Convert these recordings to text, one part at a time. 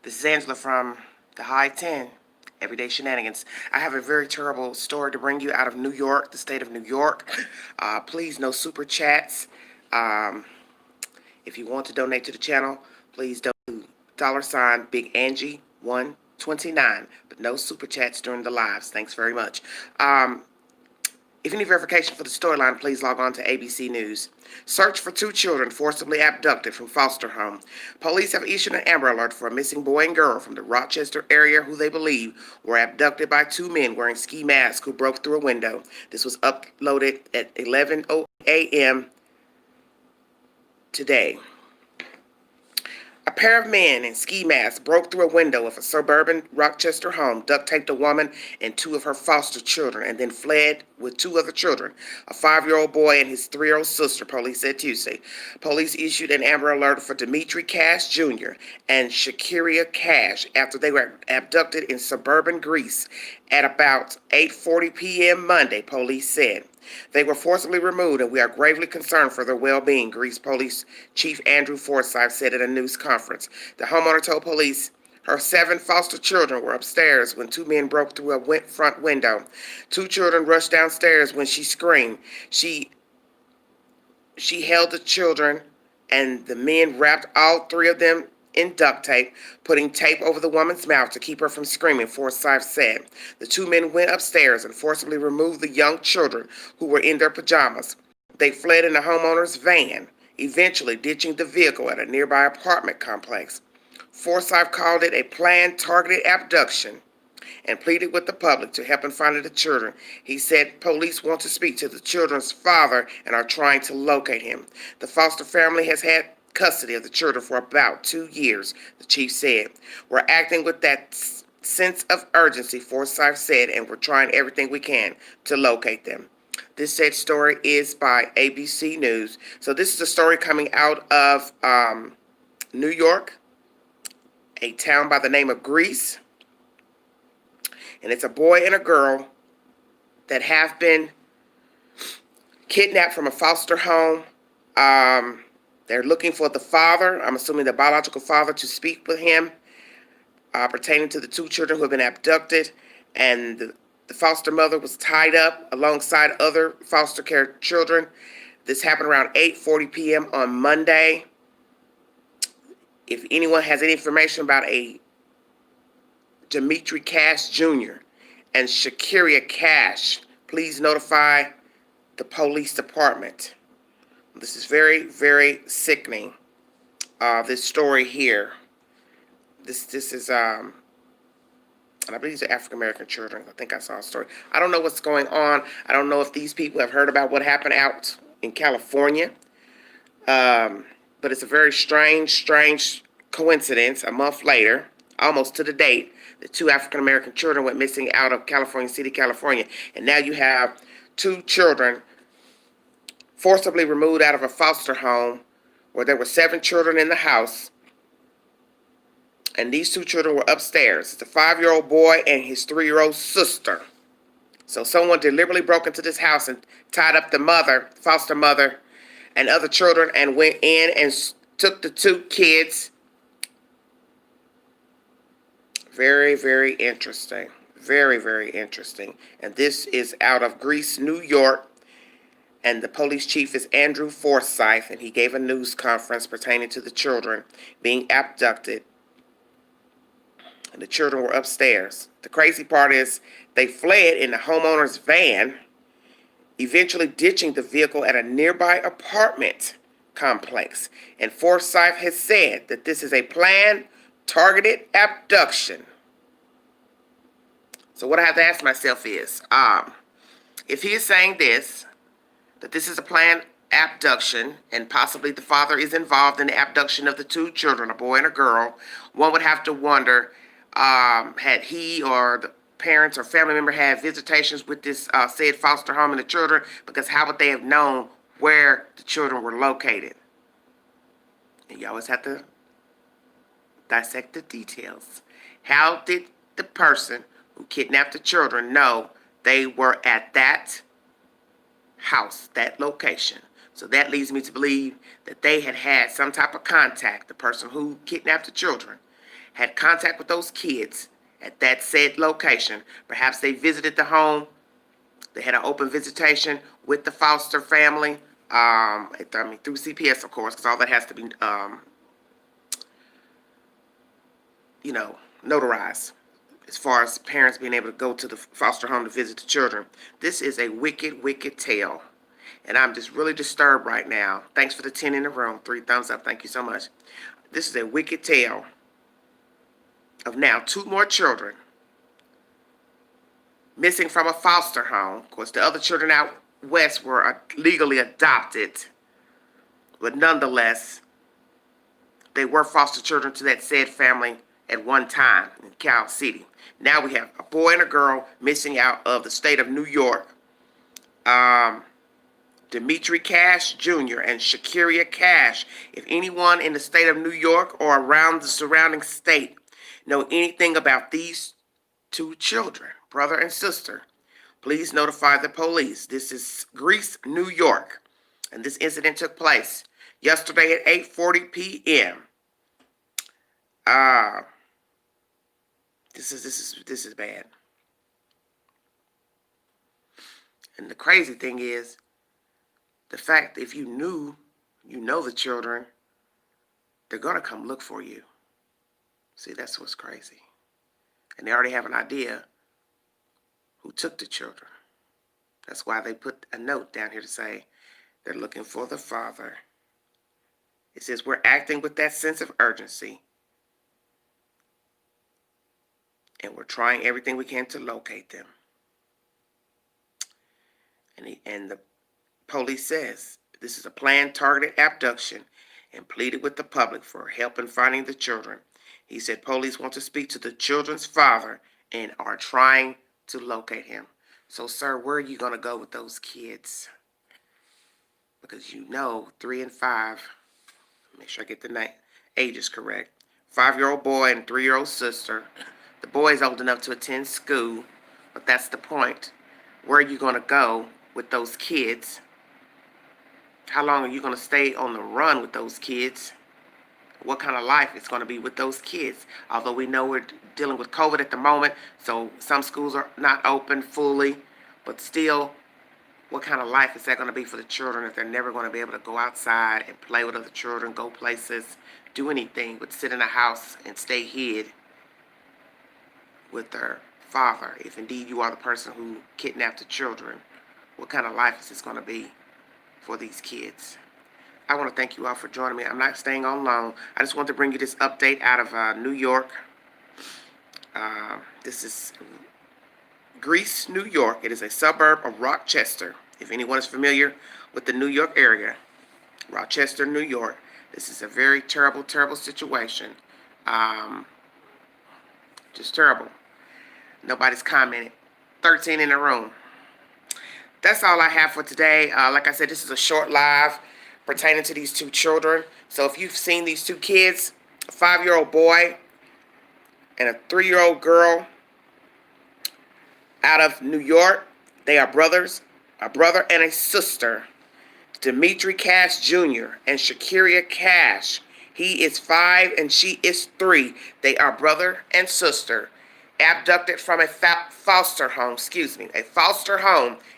This is Angela from the High 10, Everyday Shenanigans. I have a very terrible story to bring you out of New York, the state of New York. Please, no super chats. If you want to donate to the channel, please donate to Big Angie 129, but no super chats during the lives. Thanks very much. If you need verification for the storyline, please log on to ABC News. Search for two children forcibly abducted from foster home. Police have issued an Amber Alert for a missing boy and girl from the Rochester area who they believe were abducted by two men wearing ski masks who broke through a window. This was uploaded at 11:08 a.m. today. A pair of men in ski masks broke through a window of a suburban Rochester home, duct-taped a woman and two of her foster children, and then fled with two other children, a 5-year-old boy and his 3-year-old sister, police said Tuesday. Police issued an Amber Alert for Dimitri Cash Jr. and Shakiria Cash after they were abducted in suburban Greece at about 8:40 p.m. Monday, police said. They were forcibly removed, and we are gravely concerned for their well-being, Greece Police Chief Andrew Forsyth said at a news conference. The homeowner told police her 7 foster children were upstairs when two men broke through a front window. 2 children rushed downstairs when she screamed. She held the children, and the men wrapped all 3 of them in duct tape, putting tape over the woman's mouth to keep her from screaming, Forsyth said. The 2 men went upstairs and forcibly removed the young children who were in their pajamas. They fled in the homeowner's van, eventually ditching the vehicle at a nearby apartment complex. Forsyth called it a planned, targeted abduction and pleaded with the public to help him find the children. He said police want to speak to the children's father and are trying to locate him. The foster family has had custody of the children for about 2 years, the chief said. We're acting with that sense of urgency, Forsyth said, and we're trying everything we can to locate them. This said story is by ABC News. So this is a story coming out of New York, a town by the name of Greece. And it's a boy and a girl that have been kidnapped from a foster home. They're looking for the father, I'm assuming the biological father, to speak with him pertaining to the 2 children who have been abducted. And the foster mother was tied up alongside other foster care children. This happened around 8:40 p.m. on Monday. If anyone has any information about a Dimitri Cash Jr. and Shakiria Cash, please notify the police department. This is very, very sickening. This story here. This is and I believe these are African American children. I think I saw a story. I don't know what's going on. I don't know if these people have heard about what happened out in California. But it's a very strange coincidence. A month later, almost to the date, the 2 African American children went missing out of California City, California, and now you have 2 children forcibly removed out of a foster home where there were 7 children in the house, and these 2 children were upstairs. It's a 5-year-old boy and his 3-year-old sister. So someone deliberately broke into this house and tied up the mother, foster mother, and other children, and went in and took the 2 kids. Very, very interesting. Very, very interesting. And this is out of Greece, New York. And the police chief is Andrew Forsyth, and he gave a news conference pertaining to the children being abducted. And the children were upstairs. The crazy part is they fled in the homeowner's van, eventually ditching the vehicle at a nearby apartment complex. And Forsyth has said that this is a planned, targeted abduction. So what I have to ask myself is, if he is saying this, that this is a planned abduction, and possibly the father is involved in the abduction of the 2 children, a boy and a girl, one would have to wonder, had he or the parents or family member had visitations with this said foster home and the children, because how would they have known where the children were located? And you always have to dissect the details. How did the person who kidnapped the children know they were at that house, that location? So that leads me to believe that they had some type of contact. The person who kidnapped the children had contact with those kids at that said location. Perhaps they visited the home. They had an open visitation with the foster family. Through CPS, of course, because all that has to be, notarized as far as parents being able to go to the foster home to visit the children. This is a wicked, wicked tale. And I'm just really disturbed right now. Thanks for the 10 in the room. 3 thumbs up. Thank you so much. This is a wicked tale of now 2 more children missing from a foster home. Of course, the other children out west were legally adopted. But nonetheless, they were foster children to that said family at one time in Cal City. Now we have a boy and a girl missing out of the state of New York. Demetri Cash Jr. and Shakiria Cash. If anyone in the state of New York or around the surrounding state know anything about these 2 children, brother and sister, please notify the police. This is Greece, New York, and this incident took place yesterday at 8:40 p.m. This is bad. And the crazy thing is, the fact if you know the children, they're going to come look for you. See, that's what's crazy. And they already have an idea who took the children. That's why they put a note down here to say they're looking for the father. It says we're acting with that sense of urgency, and we're trying everything we can to locate them. And the police says this is a planned targeted abduction and pleaded with the public for help in finding the children. He said police want to speak to the children's father and are trying to locate him. So, sir, where are you going to go with those kids? Because 3 and 5, make sure I get the ages correct. 5-year-old boy and 3-year-old sister. The boy's old enough to attend school, but that's the point. Where are you going to go with those kids? How long are you going to stay on the run with those kids? What kind of life is going to be with those kids? Although we know we're dealing with COVID at the moment, so some schools are not open fully, but still, what kind of life is that going to be for the children if they're never going to be able to go outside and play with other children, go places, do anything but sit in a house and stay hid with their father? If indeed you are the person who kidnapped the children, what kind of life is this going to be for these kids? I want to thank you all for joining me. I'm not staying on long. I just want to bring you this update out of New York. This is Greece, New York. It is a suburb of Rochester. If anyone is familiar with the New York area, Rochester, New York. This is a very terrible, terrible situation. Just terrible. Nobody's commented. 13 in the room. That's all I have for today. Like I said, this is a short live pertaining to these 2 children. So if you've seen these 2 kids, a 5-year-old boy and a 3-year-old girl out of New York, they are brothers, a brother and a sister. Demetri Cash Jr. and Shakiria Cash. He is 5 and she is 3. They are brother and sister. Abducted from a foster home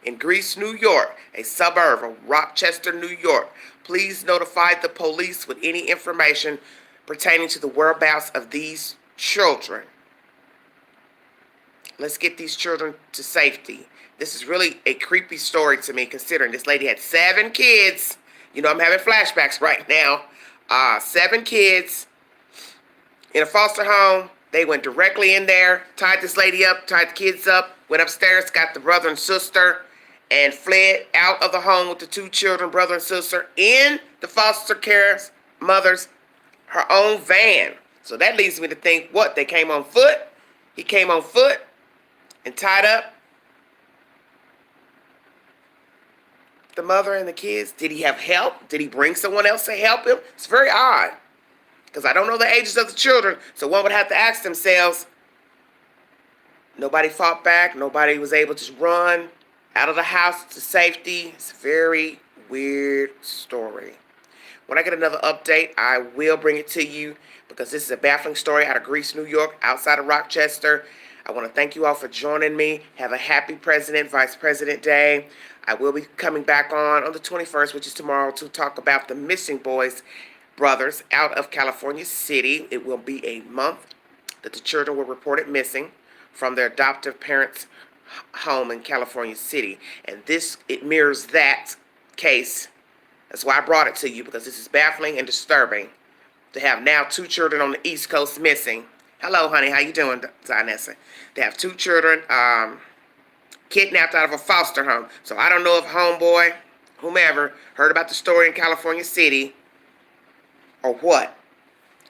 in Greece, New York, a suburb of Rochester, New York. Please notify the police with any information pertaining to the whereabouts of these children. Let's get these children to safety. This is really a creepy story to me, considering this lady had 7 kids. I'm having flashbacks right now. 7 kids in a foster home. They went directly in there, tied this lady up, tied the kids up, went upstairs, got the brother and sister, and fled out of the home with the 2 children, brother and sister, in the foster care mother's, her own van. So that leads me to think, what, they came on foot? He came on foot and tied up the mother and the kids. Did he have help? Did he bring someone else to help him? It's very odd, because I don't know the ages of the children, so one would have to ask themselves. Nobody fought back. Nobody was able to run out of the house to safety. It's a very weird story. When I get another update, I will bring it to you because this is a baffling story out of Greece, New York, outside of Rochester. I want to thank you all for joining me. Have a happy President, Vice President Day. I will be coming back on the 21st, which is tomorrow, to talk about the missing boys, brothers, out of California City. It will be a month that the children were reported missing from their adoptive parents' home in California City. And it mirrors that case. That's why I brought it to you, because this is baffling and disturbing to have now 2 children on the East Coast missing. Hello, honey. How you doing, Zanessa? They have 2 children kidnapped out of a foster home. So I don't know if homeboy, whomever, heard about the story in California City or what.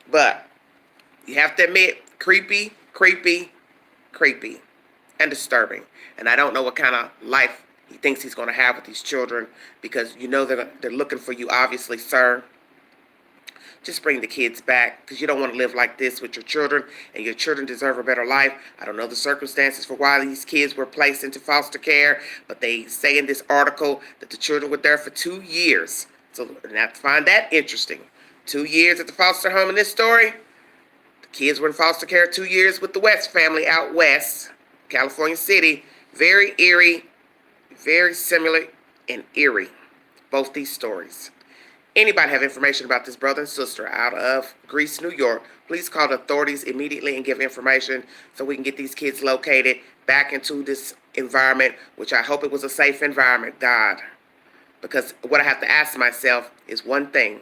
But you have to admit, creepy, creepy, creepy, and disturbing. And I don't know what kind of life he thinks he's going to have with these children, because you know they're looking for you, obviously, sir. Just bring the kids back, because you don't want to live like this with your children, and your children deserve a better life. I don't know the circumstances for why these kids were placed into foster care, but they say in this article that the children were there for 2 years. So, and I find that interesting. 2 years at the foster home in this story. The kids were in foster care 2 years with the West family out west, California City. Very eerie, very similar and eerie, both these stories. Anybody have information about this brother and sister out of Greece, New York, please call the authorities immediately and give information so we can get these kids located back into this environment, which I hope it was a safe environment, God. Because what I have to ask myself is one thing.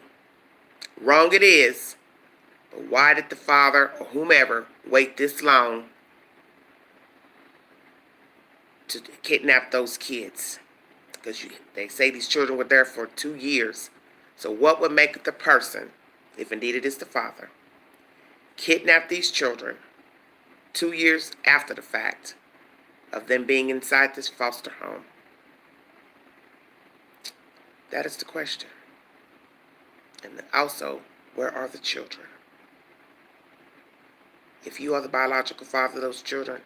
Wrong it is, but why did the father or whomever wait this long to kidnap those kids? Because they say these children were there for 2 years. So what would make the person, if indeed it is the father, kidnap these children 2 years after the fact of them being inside this foster home? That is the question. And also, where are the children? If you are the biological father of those children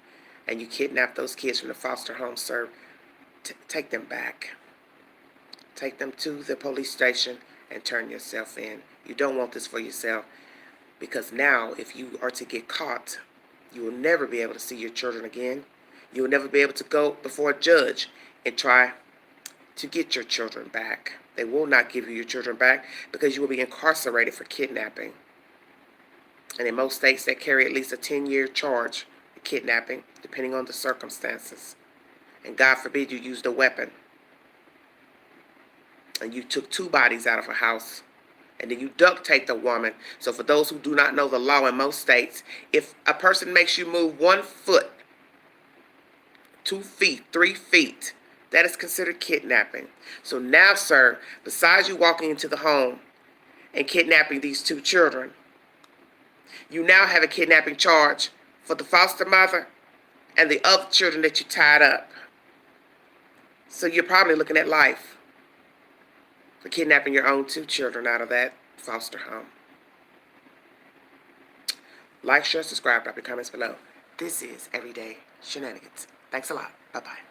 and you kidnap those kids from the foster home, sir, take them back. Take them to the police station and turn yourself in. You don't want this for yourself, because now if you are to get caught, you will never be able to see your children again. You will never be able to go before a judge and try to get your children back. They will not give you your children back because you will be incarcerated for kidnapping. And in most states, they carry at least a 10-year charge for kidnapping, depending on the circumstances. And God forbid you used a weapon and you took 2 bodies out of a house, and then you duct taped a woman. So for those who do not know the law in most states, if a person makes you move 1 foot, 2 feet, 3 feet, that is considered kidnapping. So now, sir, besides you walking into the home and kidnapping these 2 children, you now have a kidnapping charge for the foster mother and the other children that you tied up. So you're probably looking at life for kidnapping your own 2 children out of that foster home. Like, share, subscribe, drop your comments below. This is Everyday Shenanigans. Thanks a lot. Bye-bye.